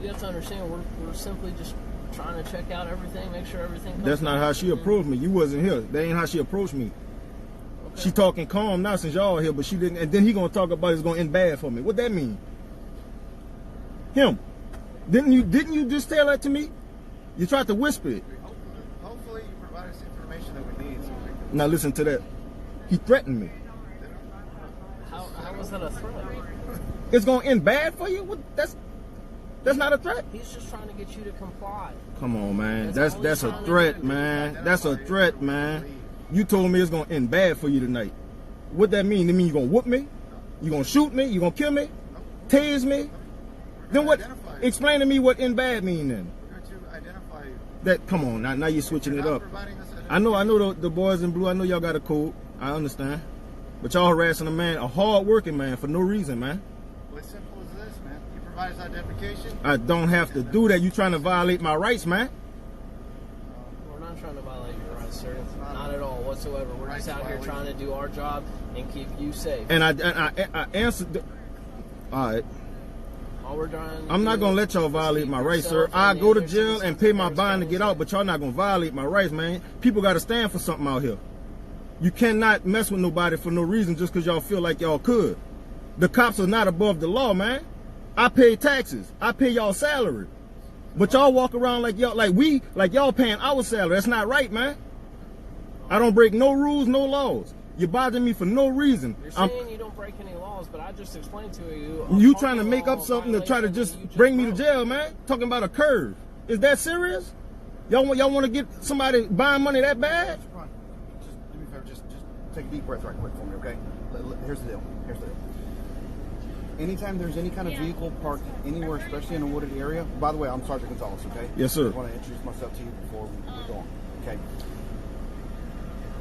You have to understand, we're simply just trying to check out everything, make sure everything comes That's not how she approached me. You wasn't here. That ain't how she approached me. Okay. She talking calm now since y'all here, but she didn't. And then he gonna talk about it's gonna end bad for me. What that mean? Him? Didn't you just tell that to me? You tried to whisper it. Hopefully you provide us information that we need. So now listen to that. He threatened me. How was that a threat? It's gonna end bad for you? What, that's not a threat. He's just trying to get you to comply. Come on, man. That's a threat, man. That's a threat, man. You told me it's gonna end bad for you tonight. What that mean? It mean you gonna whoop me? You gonna shoot me? You gonna kill me? Tase me? Then what? Explain to me what end bad mean then. We're going to identify you. That, come on, now you're switching it up. I know the boys in blue, I know y'all got a code. I understand. But y'all harassing a man, a hard-working man, for no reason, man. Well, as simple as this, man. You provide us identification. I don't have to do that. You trying to violate my rights, man. We're not trying to violate your rights, sir. Not at all whatsoever. We're just out here trying to do our job and keep you safe. And I answered. All right. All we're trying to I'm not gonna let y'all violate my rights, sir. I go to jail and pay my bond to get out, but y'all not gonna violate my rights, man. People gotta stand for something out here. You cannot mess with nobody for no reason just because y'all feel like y'all could. The cops are not above the law, man. I pay taxes. I pay y'all salary. But y'all walk around like y'all paying our salary. That's not right, man. I don't break no rules, no laws. You're bothering me for no reason. You're saying you don't break any laws, but I just explained to you. You trying to make up something to try to just bring me to jail, man? Talking about a curve. Is that serious? Y'all want to get somebody buying money that bad? Just do me a favor. Just take a deep breath right quick for me, okay? Here's the deal. Anytime there's any kind of vehicle parked anywhere, especially in a wooded area. By the way, I'm Sergeant Gonzalez, okay? Yes, sir. I want to introduce myself to you before we go on, okay?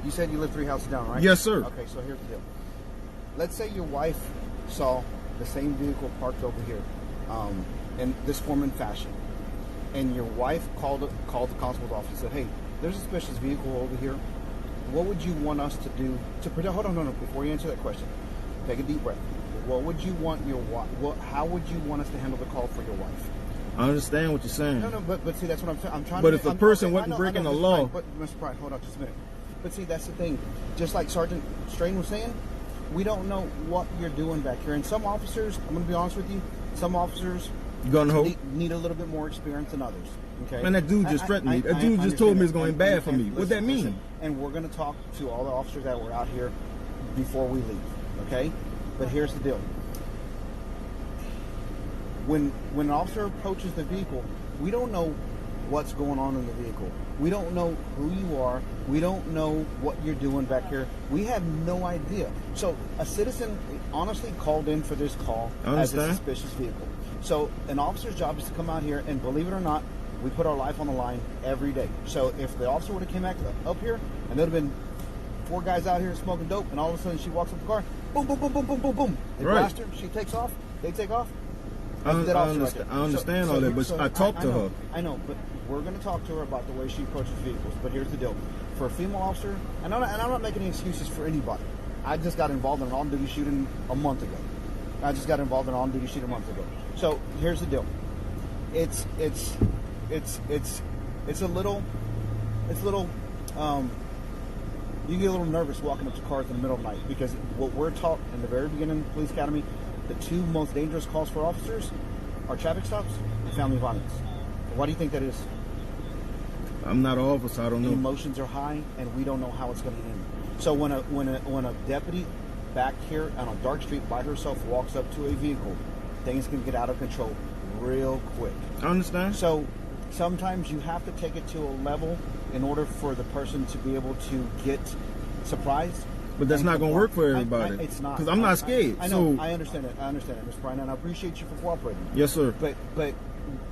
You said you live 3 houses down, right? Yes, sir. Okay, so here's the deal. Let's say your wife saw the same vehicle parked over here in this form and fashion, and your wife called the constable's office and said, hey, there's a suspicious vehicle over here. What would you want us to do to protect? Hold on, no. Before you answer that question, take a deep breath. What would you want your wife? How would you want us to handle the call for your wife? I understand what you're saying. No, but see, that's what I'm saying. I'm trying. But to, if a person wasn't breaking the law, but Mr. Pride, hold on just a minute. But see, that's the thing. Just like Sergeant Strain was saying, we don't know what you're doing back here. And some officers, I'm going to be honest with you, some officers need a little bit more experience than others. Okay. Man, that dude just threatened me. That dude just told me it's going bad for me. What that mean? Listen, and we're going to talk to all the officers that were out here before we leave. Okay. But here's the deal. When an officer approaches the vehicle, we don't know what's going on in the vehicle. We don't know who you are. We don't know what you're doing back here. We have no idea. So a citizen honestly called in for this call as a suspicious vehicle. So an officer's job is to come out here, and believe it or not, we put our life on the line every day. So if the officer would have came back up here, and there would have been 4 guys out here smoking dope, and all of a sudden she walks up the car, boom, boom, boom, boom, boom, boom, boom. They blast her, she takes off, they take off. I understand all that, but I talked to her. I know, but we're going to talk to her about the way she approaches vehicles. But here's the deal. For a female officer, and I'm not making any excuses for anybody. I just got involved in an on-duty shooting a month ago. So here's the deal. It's a little, you get a little nervous walking up to cars in the middle of the night, because what we're taught in the very beginning of police academy, the 2 most dangerous calls for officers are traffic stops and family violence. Why do you think that is? I'm not an officer. I don't know. Emotions are high, and we don't know how it's going to end. So when a deputy back here on a dark street by herself walks up to a vehicle, things can get out of control real quick. I understand. So sometimes you have to take it to a level in order for the person to be able to get surprised. But that's not going to work for everybody. It's not. Because I'm not scared. I know. I understand it, Mr. Bryan, and I appreciate you for cooperating. Yes, sir. But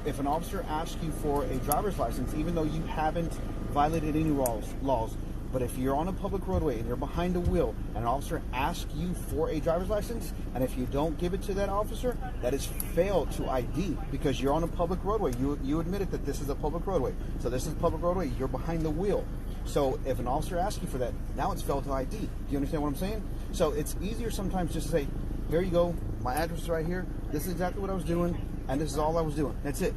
if an officer asks you for a driver's license, even though you haven't violated any laws, but if you're on a public roadway and you're behind the wheel and an officer asks you for a driver's license, and if you don't give it to that officer, that is failed to ID, because you're on a public roadway. You admitted that this is a public roadway. So this is a public roadway. You're behind the wheel. So if an officer asks you for that, now it's failed to ID. Do you understand what I'm saying? So it's easier sometimes just to say, here you go, my address is right here, this is exactly what I was doing, and this is all I was doing. That's it.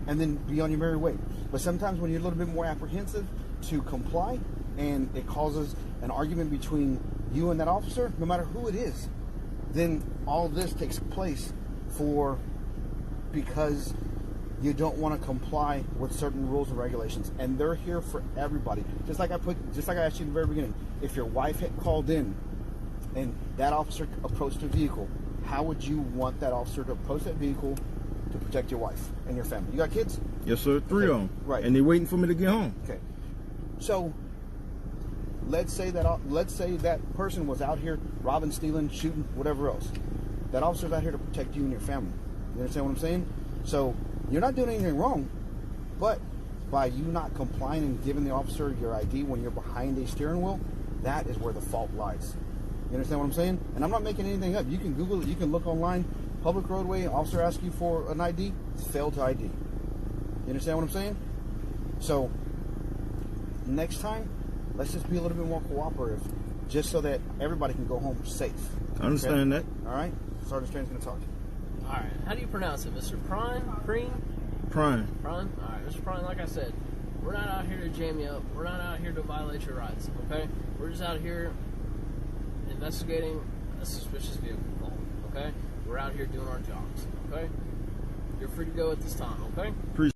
And then be on your merry way. But sometimes when you're a little bit more apprehensive to comply, and it causes an argument between you and that officer, no matter who it is, then all this takes place because you don't want to comply with certain rules and regulations, and they're here for everybody. Just like I asked you in the very beginning, if your wife had called in and that officer approached a vehicle, how would you want that officer to approach that vehicle to protect your wife and your family? You got kids? Yes, sir. 3 of them. Right. And they're waiting for me to get home. Okay. So let's say that person was out here robbing, stealing, shooting, whatever else. That officer's out here to protect you and your family. You understand what I'm saying? So you're not doing anything wrong, but by you not complying and giving the officer your ID when you're behind a steering wheel, that is where the fault lies. You understand what I'm saying? And I'm not making anything up. You can Google it. You can look online. Public roadway, officer asks you for an ID, fail to ID. You understand what I'm saying? So next time, let's just be a little bit more cooperative, just so that everybody can go home safe. I understand that. All right? Sergeant Strand's going to talk to you. All right. How do you pronounce it, Mr. Prime? Prime? Prime. Prime? All right, Mr. Prime, like I said, we're not out here to jam you up. We're not out here to violate your rights, okay? We're just out here investigating a suspicious vehicle call, okay? We're out here doing our jobs, okay? You're free to go at this time, okay? Appreciate